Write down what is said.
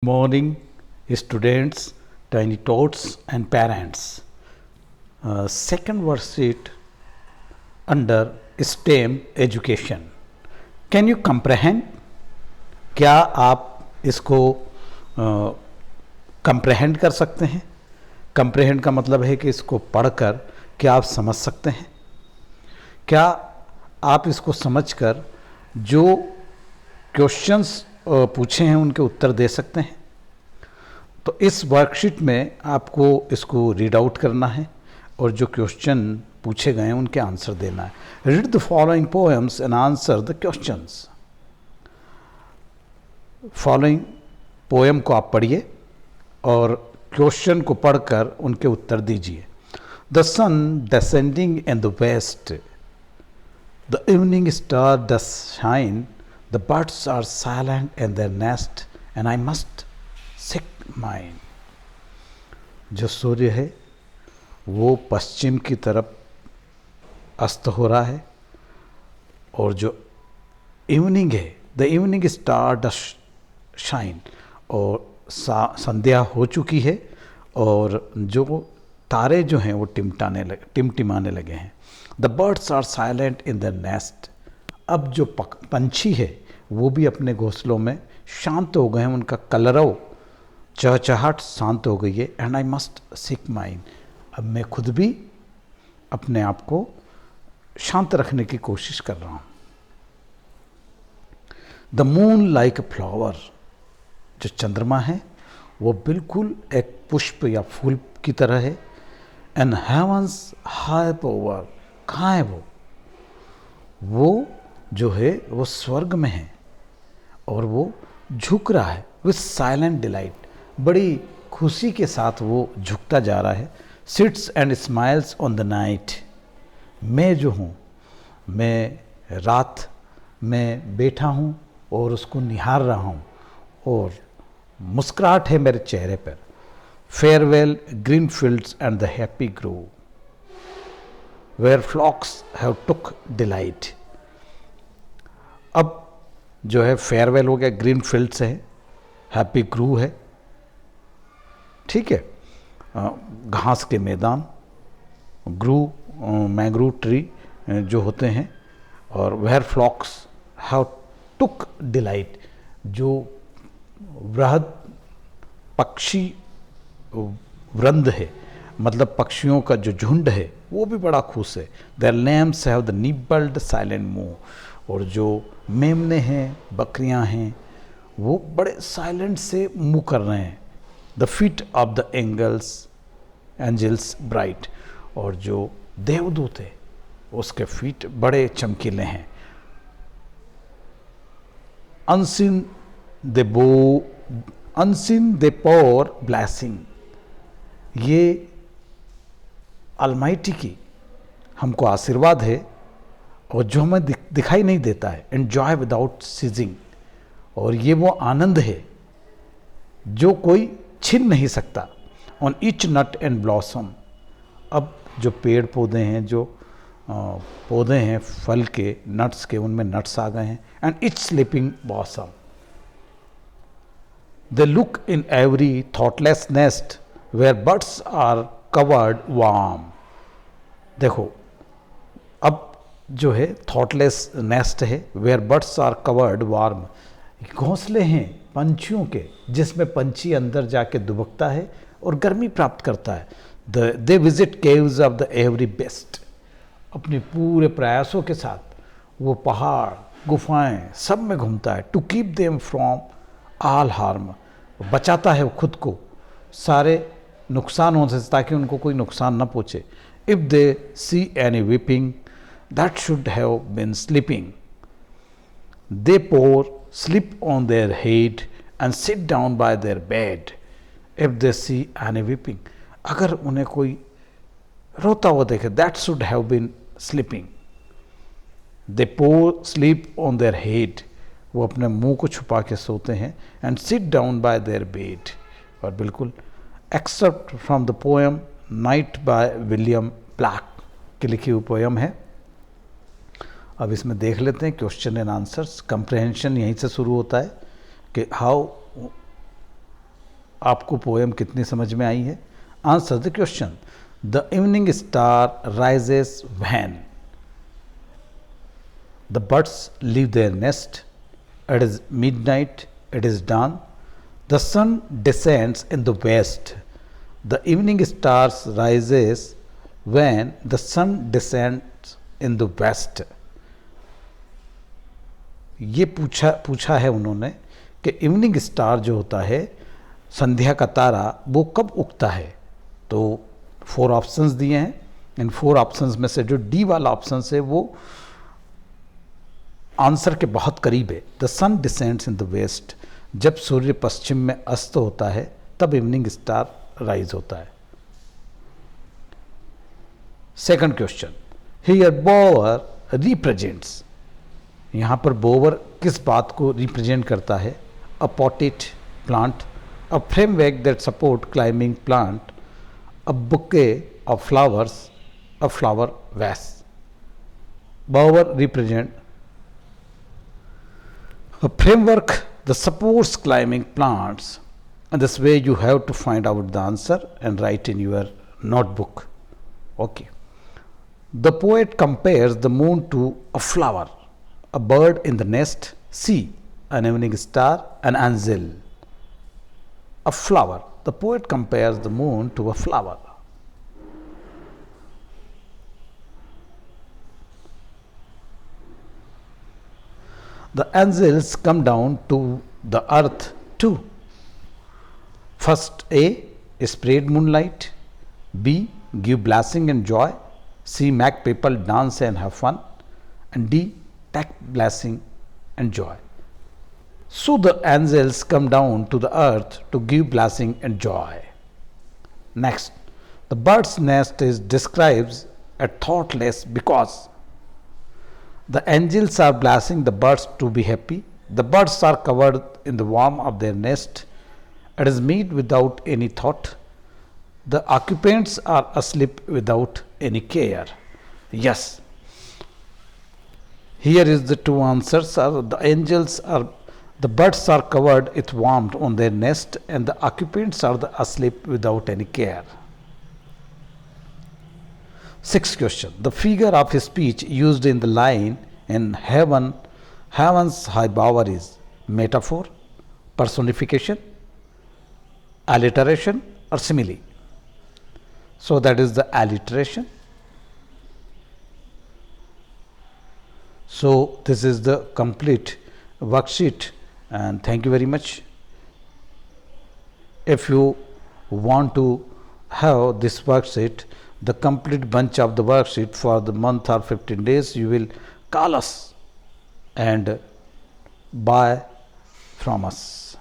Morning, students, tiny tots, and parents. Second worksheet under STEM education. Can you comprehend? क्या आप इसको comprehend कर सकते हैं? comprehend का मतलब है कि इसको पढ़कर क्या आप समझ सकते हैं? क्या आप इसको समझकर जो क्वेश्चंस पूछे हैं उनके उत्तर दे सकते हैं? तो इस वर्कशीट में आपको इसको रीड आउट करना है और जो क्वेश्चन पूछे गए हैं उनके आंसर देना है. Read the following poems and answer the questions. Following poem को आप पढ़िए और क्वेश्चन को पढ़कर उनके उत्तर दीजिए. The sun descending in the west, the evening star does shine, the birds are silent in their nest, and I must seek mine. जो सूर्य है वो पश्चिम की तरफ अस्त हो रहा है और जो इवनिंग है, the evening star does shine, और संध्या हो चुकी है और जो तारे जो हैं वो टिमटिमाने लगे हैं. The birds are silent in the nest. अब जो पंछी है वो भी अपने घोंसलों में शांत हो गए हैं, उनका कलरव चहचहाट शांत हो गई है. And I must seek mine. अब मैं खुद भी अपने आप को शांत रखने की कोशिश कर रहा हूँ. The moon like a flower. जो चंद्रमा है वो बिल्कुल एक पुष्प या फूल की तरह है. And heaven's high power. कहाँ है वो जो है वो स्वर्ग में है और वो झुक रहा है विथ साइलेंट डिलाइट. बड़ी खुशी के साथ वो झुकता जा रहा है. Sits and smiles on the night. मैं जो हूँ मैं रात में बैठा हूँ और उसको निहार रहा हूँ और मुस्कुराहट है मेरे चेहरे पर. Farewell green fields and the happy grove where flocks have took delight. अब जो है फेयरवेल हो गया, ग्रीन फील्ड्स है, हैप्पी ग्रू है, ठीक है, घास के मैदान, ग्रू मैंग्रू ट्री जो होते हैं, और where flocks have took delight. जो वृहद पक्षी वृंद है, मतलब पक्षियों का जो झुंड है वो भी बड़ा खुश है. There lambs have the nibbled silent move. और जो मेमने हैं, बकरियां हैं, वो बड़े साइलेंट से मूव कर रहे हैं. The feet of the angels bright. और जो देवदूत है उसके फीट बड़े चमकीले हैं. Unseen they pour blessing. ये अलमाइटी की हमको आशीर्वाद है और जो हमें दिखाई नहीं देता है. Enjoy without ceasing. और ये वो आनंद है जो कोई छीन नहीं सकता. On each nut and blossom. अब जो पेड़ पौधे हैं, जो पौधे हैं फल के, नट्स के, उनमें नट्स आ गए हैं. And each sleeping blossom. They look in every thoughtless nest where birds are covered warm. देखो अब जो है थॉटलेस नेस्ट है, where birds are covered warm. घोंसले हैं पंछियों के जिसमें पंछी अंदर जाके दुबकता है और गर्मी प्राप्त करता है. They visit caves of the every best. अपने पूरे प्रयासों के साथ वो पहाड़, गुफाएं सब में घूमता है. To keep them from all harm. बचाता है खुद को सारे नुकसानों से ताकि उनको कोई नुकसान न पहुँचे. If they see any weeping that should have been sleeping. They pour sleep on their head and sit down by their bed. If they see any weeping. अगर उन्हें कोई रोता हुआ देखे, that should have been sleeping. They pour sleep on their head. वो अपने मुंह को छुपा के सोते हैं. And sit down by their bed. और बिल्कुल excerpt from the poem Night by William Black की लिखी हुई पोएम है. अब इसमें देख लेते हैं क्वेश्चन एंड आंसर्स. कंप्रहेंशन यहीं से शुरू होता है कि हाउ आपको पोएम कितनी समझ में आई है? Answer the question. The evening star rises when the birds leave their nest, it is midnight, it is dawn, the sun descends in the west, the evening stars rises when the sun descends in the west। ये पूछा है उन्होंने कि evening star जो होता है, संध्या का तारा, वो कब उगता है? तो 4 ऑप्शंस दिए हैं। इन 4 ऑप्शंस में से जो डी वाला ऑप्शन है वो आंसर के बहुत करीब है। The sun descends in the west, जब सूर्य पश्चिम में अस्त होता है तब इवनिंग स्टार राइज होता है। Second question, here bower represents, यहाँ पर बोवर किस बात को रिप्रेजेंट करता है? A potted plant, a framework that support climbing plant, a bouquet of flowers, a flower vase. Bower represent a framework that supports climbing plants, and this way you have to find out the answer and write in your notebook. Okay, the poet compares the moon to a flower, a bird in the nest, sea, an evening star, an angel. A flower, the poet compares the moon to a flower. The angels come down to the earth too. First A, spread moonlight, B, give blessing and joy, C, make people dance and have fun, and D, take blessing and joy. So the angels come down to the earth to give blessing and joy. Next, the bird's nest is describes as thoughtless because the angels are blessing the birds to be happy. The birds are covered in the warmth of their nest. It is made without any thought. The occupants are asleep without any care. Yes. Here is the 2 answers. The birds are covered with warmth on their nest, and the occupants are asleep without any care. Sixth question, the figure of speech used in the line in heaven's high bower is metaphor, personification, alliteration, or simile. So that is the alliteration. So this is the complete worksheet, and thank you very much. If you want to have this worksheet, the complete bunch of the worksheet for the month or 15 days, you will call us and buy from us.